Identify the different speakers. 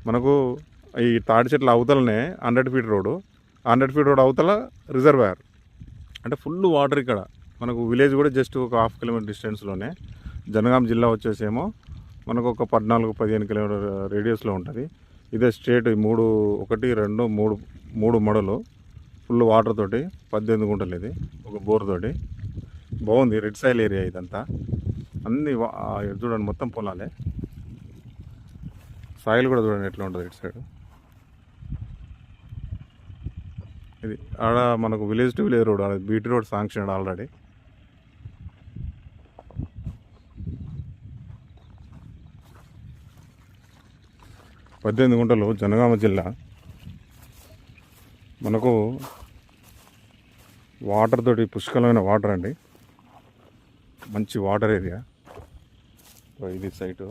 Speaker 1: మనకు ఈ తాడి చెట్ల అవతలనే 100 ఫీట్ రోడ్డు, 100 ఫీట్ రోడ్ అవతల రిజర్వాయర్. అంటే ఫుల్ వాటర్ ఇక్కడ. మనకు విలేజ్ కూడా జస్ట్ ఒక 1/2 కిలోమీటర్ డిస్టెన్స్లోనే. జనగాం జిల్లా వచ్చేసేమో మనకు ఒక 14-15 కిలోమీటర్ రేడియస్లో ఉంటుంది. ఇదే స్ట్రేట్ 3 1 2 3 మడలు ఫుల్ వాటర్ తోటి 18 గుంటలు. ఇది ఒక బోర్ తోటి బాగుంది. రెడ్ సాయిల్ ఏరియా ఇదంతా. అన్ని చూడండి మొత్తం పొలాలే. సాయిల్ కూడా చూడండి ఎట్లా ఉంటుంది ఇటు సైడ్. ఇది ఆడ మనకు village to village road, BT road sanction already. పద్దెనిమిది గుంటలు, జనగామ జిల్లా. మనకు వాటర్ తోటి పుష్కలమైన వాటర్ అండి, మంచి వాటర్ ఏరియా. ఇది సైటు.